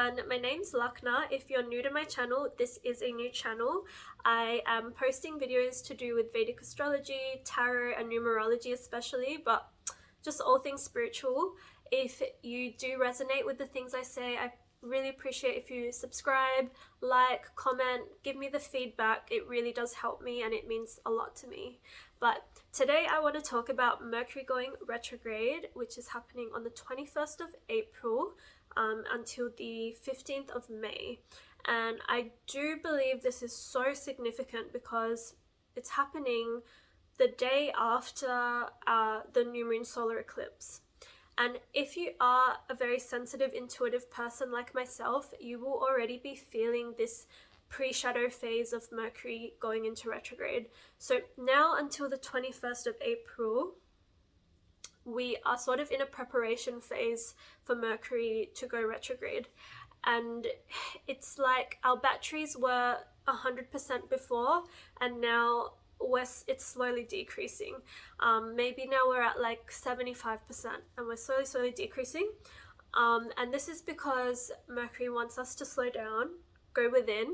everyone, my name's Lakna. If you're new to my channel, this is a new channel. I am posting videos to do with Vedic astrology, tarot and numerology especially, but just all things spiritual. If you do resonate with the things I say, I really appreciate if you subscribe, like, comment, give me the feedback. It really does help me and it means a lot to me. But today I want to talk about Mercury going retrograde, which is happening on the 21st of April until the 15th of May. And I do believe this is so significant because it's happening the day after the new moon solar eclipse. And if you are a very sensitive, intuitive person like myself, you will already be feeling this pre-shadow phase of Mercury going into retrograde. So now until the 21st of April, we are sort of in a preparation phase for Mercury to go retrograde. And it's like our batteries were 100% before, and now it's slowly decreasing. Maybe now we're at like 75% and we're slowly decreasing. And this is because Mercury wants us to slow down, go within,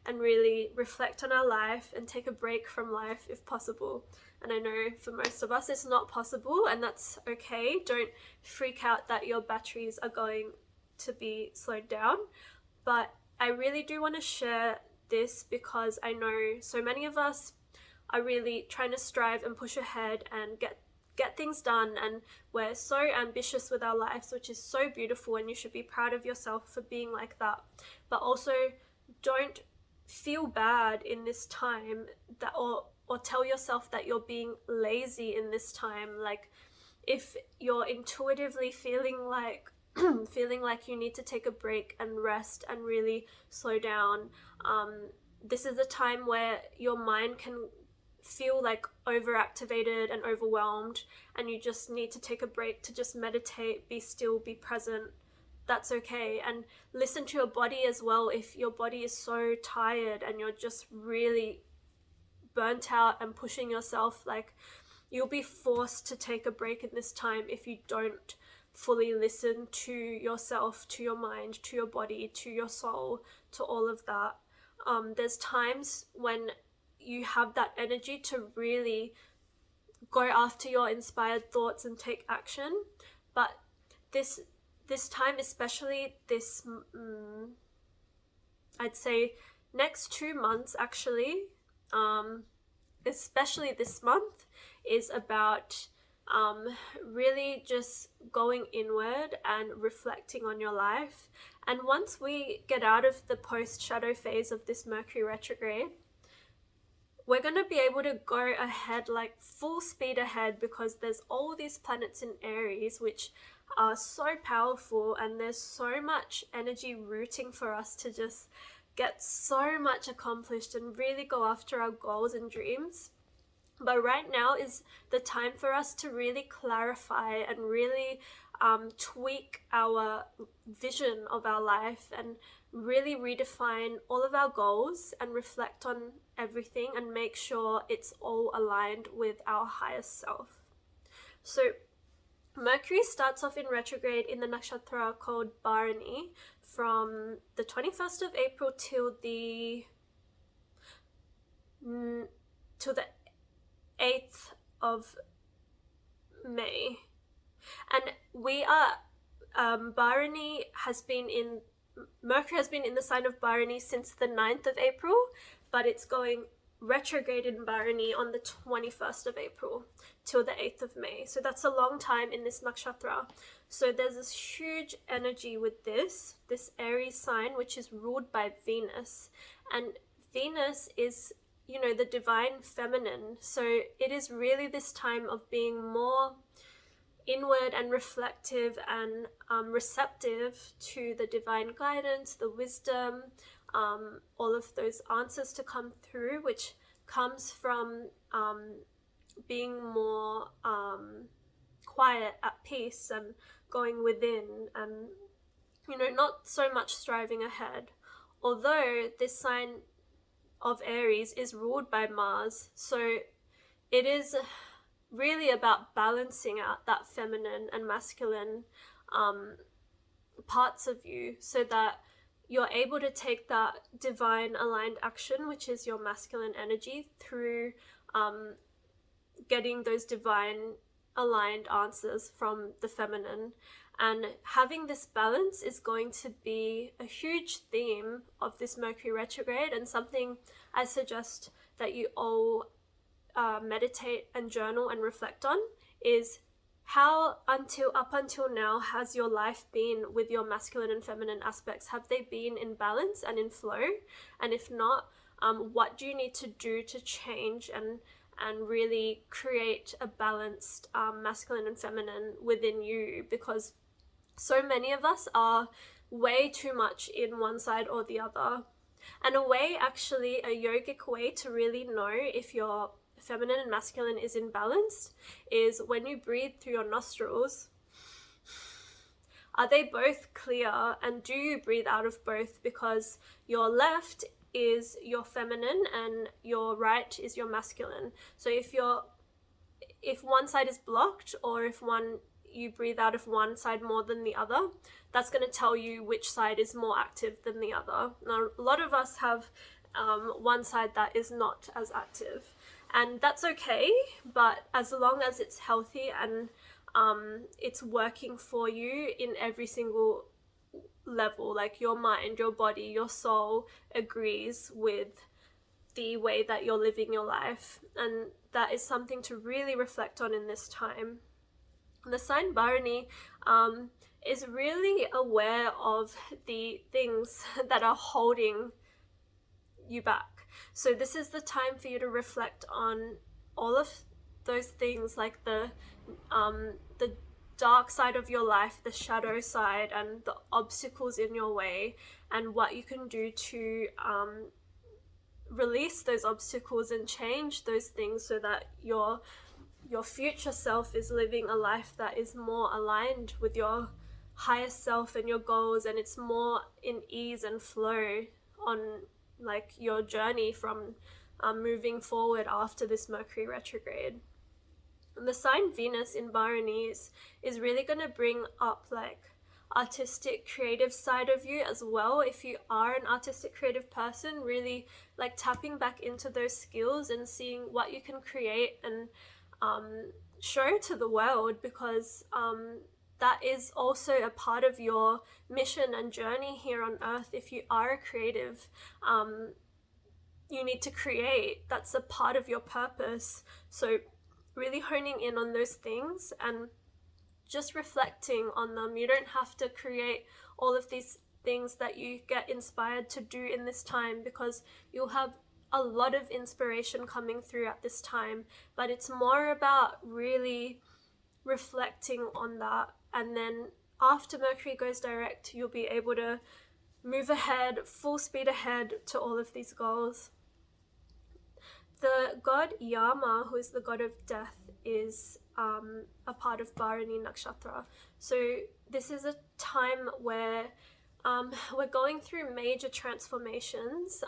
and really reflect on our life and take a break from life if possible. And I know for most of us it's not possible, and that's okay. Don't freak out that your batteries are going to be slowed down. But I really do want to share this because I know so many of us are really trying to strive and push ahead and get things done, and we're so ambitious with our lives, which is so beautiful, and you should be proud of yourself for being like that. But also don't feel bad in this time that or tell yourself that you're being lazy in this time. Like if you're intuitively feeling like you need to take a break and rest and really slow down, this is a time where your mind can feel like overactivated and overwhelmed, and you just need to take a break to just meditate, be still, be present. That's okay. And listen to your body as well. If your body is so tired and you're just really burnt out and pushing yourself, like you'll be forced to take a break in this time if you don't fully listen to yourself, to your mind, to your body, to your soul, to all of that. There's times when you have that energy to really go after your inspired thoughts and take action, but this time, especially this I'd say next 2 months actually, especially this month, is about really just going inward and reflecting on your life. And once we get out of the post-shadow phase of this Mercury retrograde, we're going to be able to go ahead, like full speed ahead, because there's all these planets in Aries which are so powerful, and there's so much energy rooting for us to just get so much accomplished and really go after our goals and dreams. But right now is the time for us to really clarify and really tweak our vision of our life and really redefine all of our goals and reflect on everything and make sure it's all aligned with our highest self. So Mercury starts off in retrograde in the nakshatra called Barony from the 21st of April till the 8th of May. And we are Barony has been in Mercury has been in the sign of Barony since the 9th of April, but it's going retrograde in Barony on the 21st of April till the 8th of May. So that's a long time in this nakshatra. So there's this huge energy with this Aries sign, which is ruled by Venus. And Venus is, you know, the divine feminine. So it is really this time of being more inward and reflective and receptive to the divine guidance, the wisdom, all of those answers to come through, which comes from being more quiet, at peace, and going within, and, you know, not so much striving ahead. Although this sign of Aries is ruled by Mars, so it is really about balancing out that feminine and masculine parts of you, so that you're able to take that divine aligned action, which is your masculine energy, through getting those divine aligned answers from the feminine. And having this balance is going to be a huge theme of this Mercury retrograde, and something I suggest that you all meditate and journal and reflect on is how up until now has your life been with your masculine and feminine aspects? Have they been in balance and in flow? And if not, what do you need to do to change and really create a balanced masculine and feminine within you? Because so many of us are way too much in one side or the other. And a yogic way to really know if your feminine and masculine is in balance is when you breathe through your nostrils, are they both clear, and do you breathe out of both? Because your left is your feminine and your right is your masculine. So if one side is blocked, or if you breathe out of one side more than the other, that's going to tell you which side is more active than the other. Now, a lot of us have one side that is not as active, and that's okay, but as long as it's healthy and it's working for you in every single level, like your mind, your body, your soul agrees with the way that you're living your life. And that is something to really reflect on in this time. The sign Barony is really aware of the things that are holding you back. So this is the time for you to reflect on all of those things, like the dark side of your life, the shadow side, and the obstacles in your way, and what you can do to release those obstacles and change those things so that your future self is living a life that is more aligned with your higher self and your goals, and it's more in ease and flow on like your journey from moving forward after this Mercury retrograde. And the sign Venus in Barony is really going to bring up like artistic creative side of you as well. If you are an artistic creative person, really like tapping back into those skills and seeing what you can create and show to the world, because that is also a part of your mission and journey here on earth. If you are a creative, you need to create. That's a part of your purpose. So really honing in on those things and just reflecting on them. You don't have to create all of these things that you get inspired to do in this time, because you'll have a lot of inspiration coming through at this time, but it's more about really reflecting on that. And then after Mercury goes direct, you'll be able to move ahead, full speed ahead to all of these goals. The god Yama, who is the god of death, is a part of Barony Nakshatra. So this is a time where we're going through major transformations,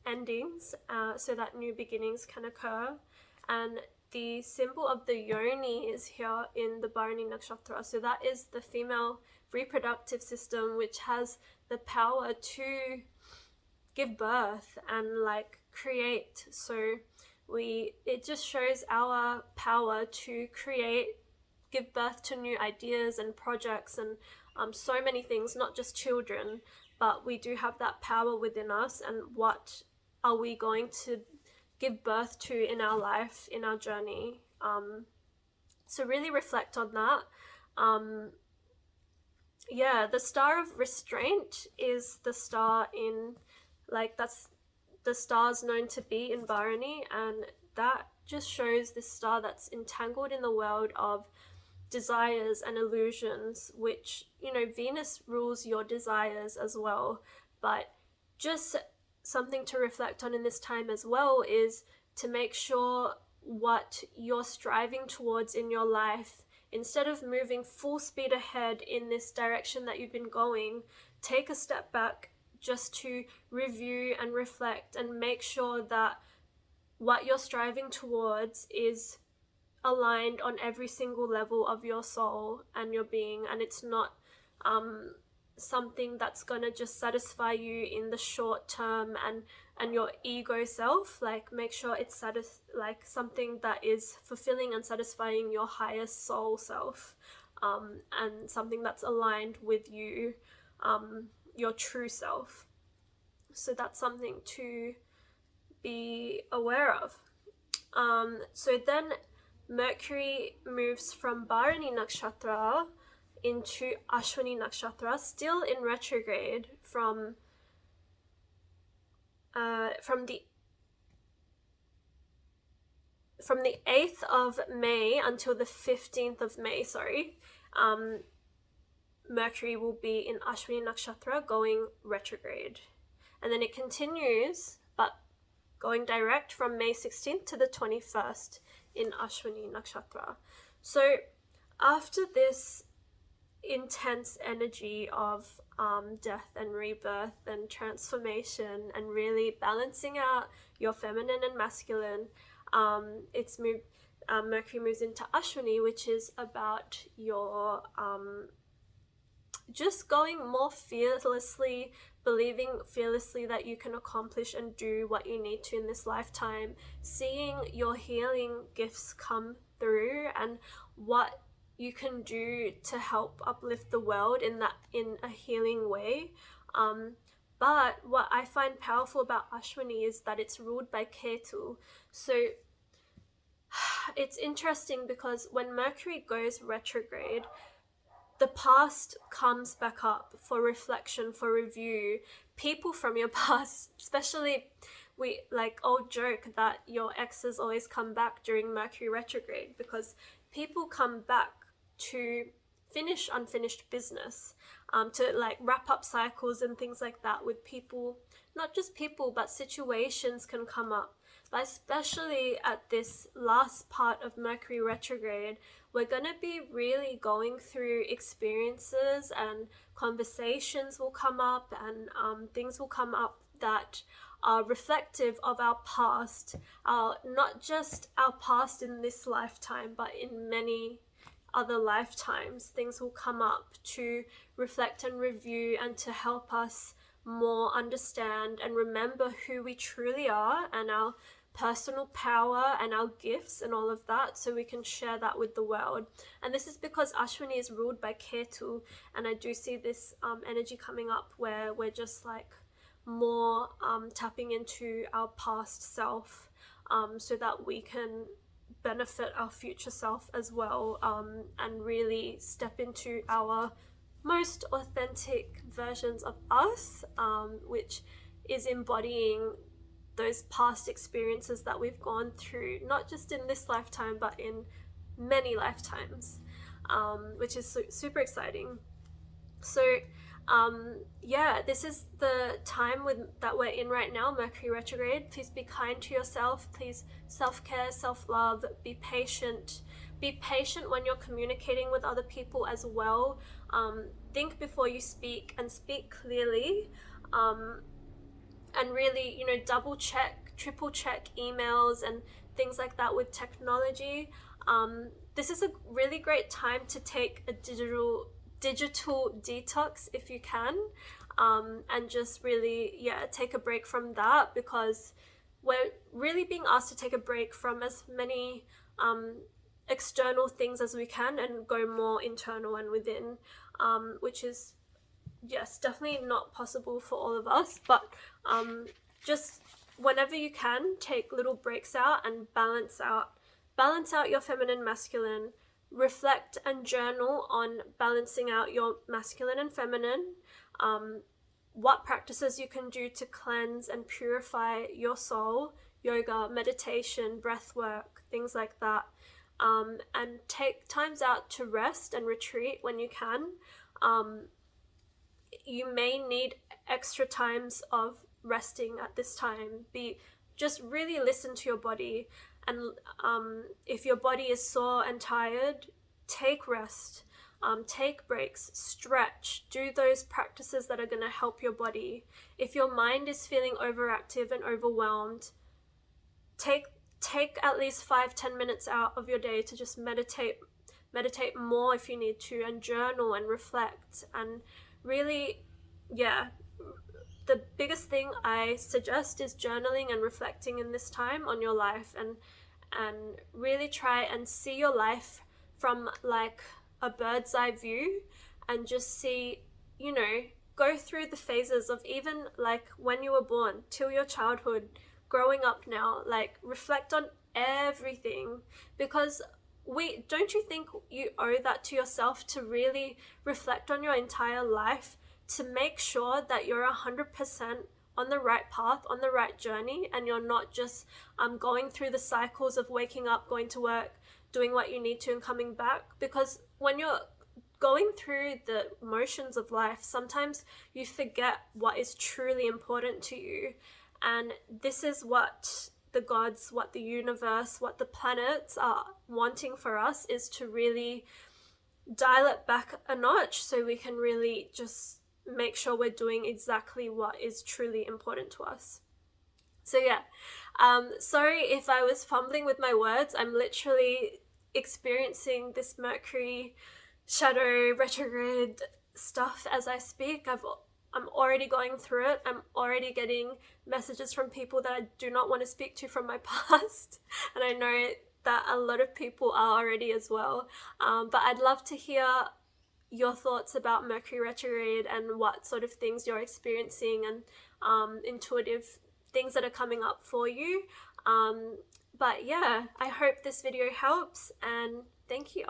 endings, so that new beginnings can occur. And the symbol of the yoni is here in the Barony Nakshatra. So that is the female reproductive system, which has the power to give birth and like create. So it just shows our power to create, give birth to new ideas and projects and so many things, not just children, but we do have that power within us. And what are we going to give birth to in our life, in our journey? So really reflect on that. The star of Restraint is the star in, like, that's the stars known to be in Barony, and that just shows this star that's entangled in the world of desires and illusions, which, you know, Venus rules your desires as well. But just something to reflect on in this time as well is to make sure what you're striving towards in your life, instead of moving full speed ahead in this direction that you've been going, take a step back just to review and reflect and make sure that what you're striving towards is aligned on every single level of your soul and your being, and it's not something that's gonna just satisfy you in the short term and your ego self. Like, make sure it's like something that is fulfilling and satisfying your highest soul self, and something that's aligned with you, your true self. So that's something to be aware of. So then Mercury moves from Barony Nakshatra into Ashwini Nakshatra, still in retrograde from the 8th of May until the 15th of May, Mercury will be in Ashwini Nakshatra going retrograde. And then it continues, but going direct from May 16th to the 21st in Ashwini Nakshatra. So after this intense energy of death and rebirth and transformation and really balancing out your feminine and masculine, Mercury moves into Ashwini, which is about your just going more fearlessly, believing fearlessly that you can accomplish and do what you need to in this lifetime, seeing your healing gifts come through and what you can do to help uplift the world in a healing way. But what I find powerful about Ashwini is that it's ruled by Ketu. So it's interesting because when Mercury goes retrograde, the past comes back up for reflection, for review. People from your past, especially, we like old joke that your exes always come back during Mercury retrograde, because people come back to finish unfinished business, to like wrap up cycles and things like that with people. Not just people, but situations can come up. But especially at this last part of Mercury retrograde, we're going to be really going through experiences, and conversations will come up, and things will come up that are reflective of our past, not just our past in this lifetime, but in many other lifetimes. Things will come up to reflect and review and to help us more understand and remember who we truly are and our personal power and our gifts and all of that, so we can share that with the world. And this is because Ashwini is ruled by Ketu, and I do see this energy coming up where we're just like more tapping into our past self, so that we can benefit our future self as well, and really step into our most authentic versions of us, which is embodying those past experiences that we've gone through, not just in this lifetime, but in many lifetimes, which is super exciting. So yeah, this is the time that we're in right now, Mercury retrograde. Please be kind to yourself. Please self-care, self-love, be patient. Be patient when you're communicating with other people as well. Think before you speak, and speak clearly. And really, double check, triple check emails and things like that with technology. This is a really great time to take a digital detox if you can, and just really, take a break from that, because we're really being asked to take a break from as many external things as we can and go more internal and within, which is, yes, definitely not possible for all of us, but just whenever you can, take little breaks out and balance out your feminine, masculine. Reflect and journal on balancing out your masculine and feminine, what practices you can do to cleanse and purify your soul, yoga, meditation, breath work, things like that, and take times out to rest and retreat when you can. You may need extra times of resting at this time. Just really listen to your body, and if your body is sore and tired, take rest, take breaks, stretch, do those practices that are going to help your body. If your mind is feeling overactive and overwhelmed, take at least 5-10 minutes out of your day to just meditate more if you need to, and journal and reflect, and really, yeah, the biggest thing I suggest is journaling and reflecting in this time on your life, and really try and see your life from like a bird's eye view, and just see, you know, go through the phases of even like when you were born till your childhood, growing up now, like reflect on everything, because we don't you think you owe that to yourself to really reflect on your entire life, to make sure that you're 100% on the right path, on the right journey, and you're not just going through the cycles of waking up, going to work, doing what you need to, and coming back. Because when you're going through the motions of life, sometimes you forget what is truly important to you. And this is what the gods, what the universe, what the planets are wanting for us, is to really dial it back a notch so we can really just make sure we're doing exactly what is truly important to us. So yeah, sorry if I was fumbling with my words. I'm literally experiencing this Mercury shadow retrograde stuff as I speak. I'm already going through it. I'm already getting messages from people that I do not want to speak to from my past, and I know that a lot of people are already as well. But I'd love to hear your thoughts about Mercury retrograde and what sort of things you're experiencing, and intuitive things that are coming up for you. But yeah, I hope this video helps, and thank you.